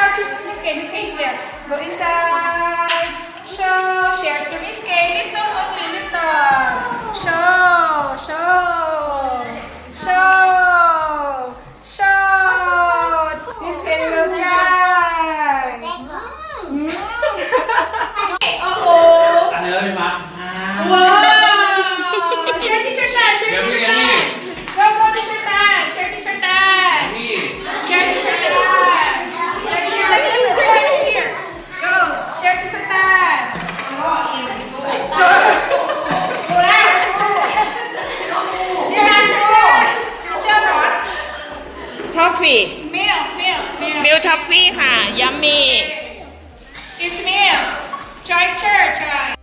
Miss Kay is there. Go inside. Show. Share to Miss Kay. Little only, little. Show. Miss Kay will try. Uh-oh. Anh ơi mà. Wow. Share teacher Tan. Go teacher Tan. Share teacher Tan. Share teacher Tan. Here. Go. Share teacher Tan. Toffee Milk. Milk Toffee ค่ะ ยัมมี่ It's milk. Try.